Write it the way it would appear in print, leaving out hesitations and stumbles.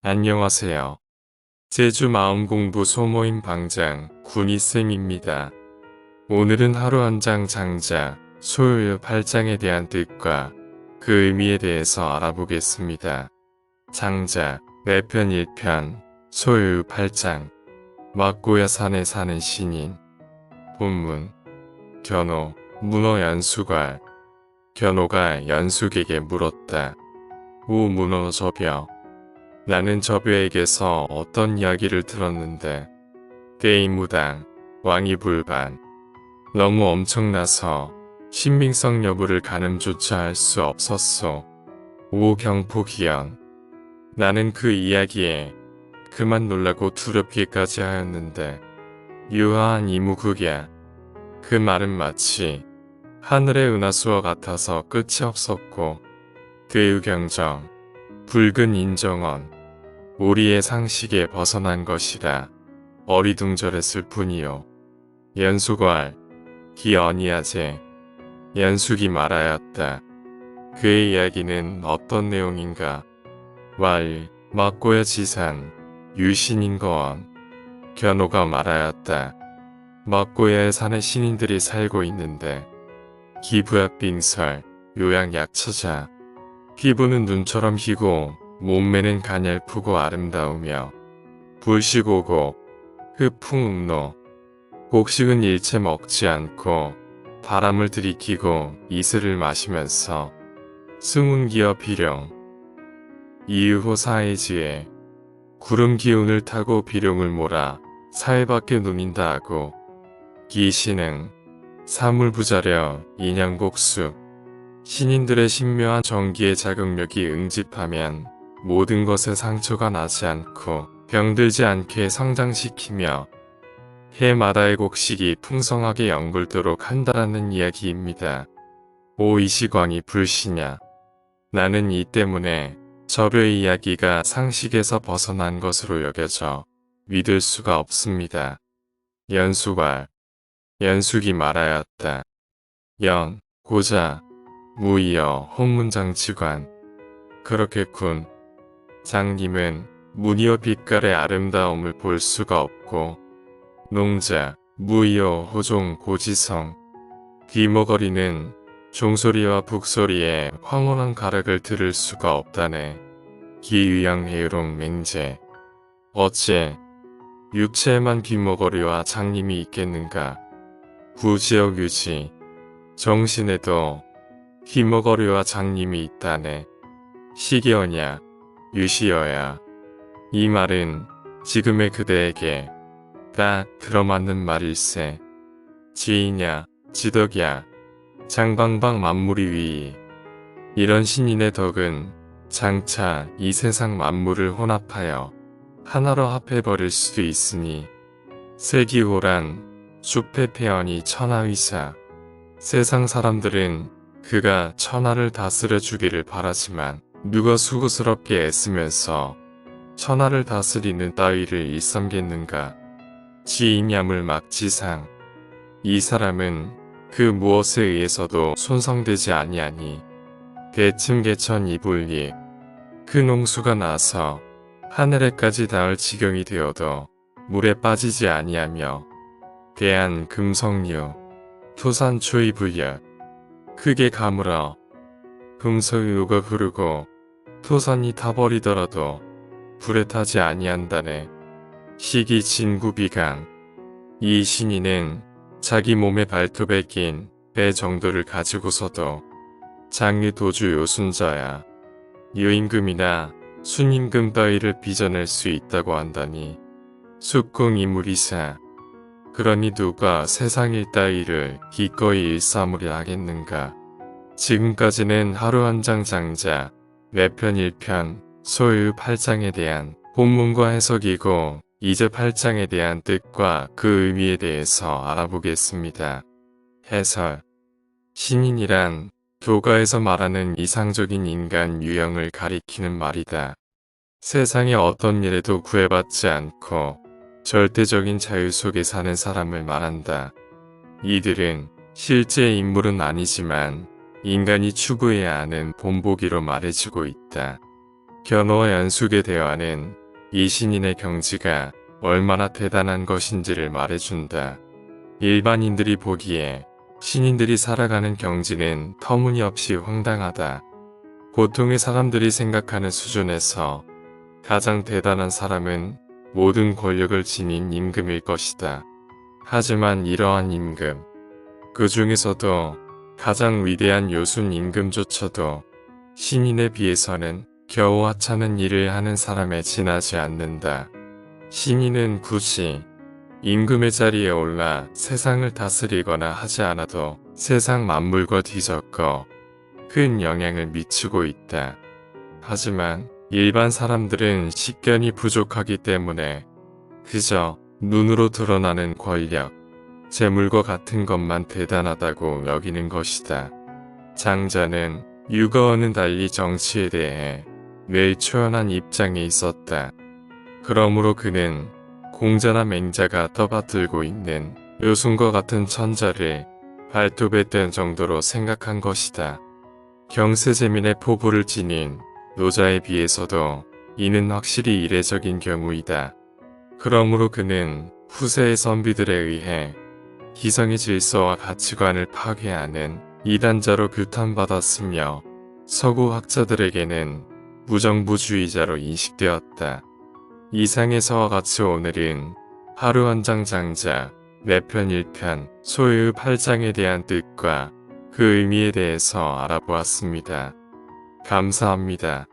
안녕하세요. 제주 마음공부 소모임 방장 군이쌤입니다. 오늘은 하루 한 장 장자 소요유 8장에 대한 뜻과 그 의미에 대해서 알아보겠습니다. 장자 내편 1편 소요유 8장 막고야 산에 사는 신인 본문 견호 문어 연수괄 견호가 연숙에게 물었다. 오 문어 저벼 나는 저벼에게서 어떤 이야기를 들었는데 대인무당 왕이 불반 너무 엄청나서 신빙성 여부를 가늠조차 할 수 없었소. 오 경포기연 나는 그 이야기에 그만 놀라고 두렵기까지 하였는데 유하한 이무국야 그 말은 마치 하늘의 은하수와 같아서 끝이 없었고 대유경정 붉은 인정언 우리의 상식에 벗어난 것이라 어리둥절했을 뿐이요. 연수괄 기언이하제 연숙이 말하였다. 그의 이야기는 어떤 내용인가? 왈 막고야 지산 유신인거언 견호가 말하였다. 막고야의 산에 신인들이 살고 있는데 기부야 빙설 요양약처자 피부는 눈처럼 희고 몸매는 가냘프고 아름다우며 불시고고 흡풍음노 곡식은 일체 먹지 않고 바람을 들이키고 이슬을 마시면서 승운기어 비룡 이유호 사해지에 구름 기운을 타고 비룡을 몰아 사해밖에 누린다 하고 기신응 사물부자려 인양곡수 신인들의 신묘한 정기의 자극력이 응집하면 모든 것에 상처가 나지 않고 병들지 않게 성장시키며 해마다의 곡식이 풍성하게 연글도록 한다라는 이야기입니다. 오 이시광이 불시냐. 나는 이 때문에 저벼의 이야기가 상식에서 벗어난 것으로 여겨져 믿을 수가 없습니다. 연수괄 연숙이 말하였다. 연 고자 무이여 혼문장치관 그렇겠군. 장님은 무이여 빛깔의 아름다움을 볼 수가 없고 농자 무이여 호종 고지성 귀머거리는 종소리와 북소리에 황홀한 가락을 들을 수가 없다네. 기유양해롱 맹제 어째 육체에만 귀머거리와 장님이 있겠는가. 구지역 유지 정신에도 귀머거리와 장님이 있다네. 시기어냐 유시여야 이 말은 지금의 그대에게 딱 들어맞는 말일세. 지이냐 지덕이야 장방방 만물이 위 이런 신인의 덕은 장차 이 세상 만물을 혼합하여 하나로 합해버릴 수도 있으니 세기호란 슈페페언이 천하위사 세상 사람들은 그가 천하를 다스려 주기를 바라지만 누가 수고스럽게 애쓰면서 천하를 다스리는 따위를 일삼겠는가. 지임야물 막지상 이 사람은 그 무엇에 의해서도 손성되지 아니하니 개층개천 이불리 그 농수가 나서 하늘에까지 닿을 지경이 되어도 물에 빠지지 아니하며 대한 금성류 토산초이 불려 크게 가물어 금소유가 흐르고 토산이 타버리더라도 불에 타지 아니한다네. 시기 진구비강 이 신인은 자기 몸에 발톱에 낀 배 정도를 가지고서도 장유 도주 요순자야. 유임금이나 순임금 따위를 빚어낼 수 있다고 한다니. 숙궁이무리사 그러니 누가 세상 일 따위를 기꺼이 일삼으려 하겠는가. 지금까지는 하루 한 장 장자 내편 1편 소유 8장에 대한 본문과 해석이고 이제 8장에 대한 뜻과 그 의미에 대해서 알아보겠습니다. 해설 신인이란 교가에서 말하는 이상적인 인간 유형을 가리키는 말이다. 세상의 어떤 일에도 구애받지 않고 절대적인 자유 속에 사는 사람을 말한다. 이들은 실제 인물은 아니지만 인간이 추구해야 하는 본보기로 말해주고 있다. 견호와 연숙의 대화는 이 신인의 경지가 얼마나 대단한 것인지를 말해준다. 일반인들이 보기에 신인들이 살아가는 경지는 터무니없이 황당하다. 보통의 사람들이 생각하는 수준에서 가장 대단한 사람은 모든 권력을 지닌 임금일 것이다. 하지만 이러한 임금, 그 중에서도 가장 위대한 요순 임금조차도 신인에 비해서는 겨우 하찮은 일을 하는 사람에 지나지 않는다. 신인은 굳이 임금의 자리에 올라 세상을 다스리거나 하지 않아도 세상 만물과 뒤섞어 큰 영향을 미치고 있다. 하지만 일반 사람들은 식견이 부족하기 때문에 그저 눈으로 드러나는 권력, 재물과 같은 것만 대단하다고 여기는 것이다. 장자는 유거와는 달리 정치에 대해 매일 초연한 입장에 있었다. 그러므로 그는 공자나 맹자가 떠받들고 있는 요순과 같은 천자를 발톱에 뗀 정도로 생각한 것이다. 경세제민의 포부를 지닌 노자에 비해서도 이는 확실히 이례적인 경우이다. 그러므로 그는 후세의 선비들에 의해 기성의 질서와 가치관을 파괴하는 이단자로 규탄받았으며 서구 학자들에게는 무정부주의자로 인식되었다. 이상에서와 같이 오늘은 하루 한 장 장자, 매편 1편, 소유의 8장에 대한 뜻과 그 의미에 대해서 알아보았습니다. 감사합니다.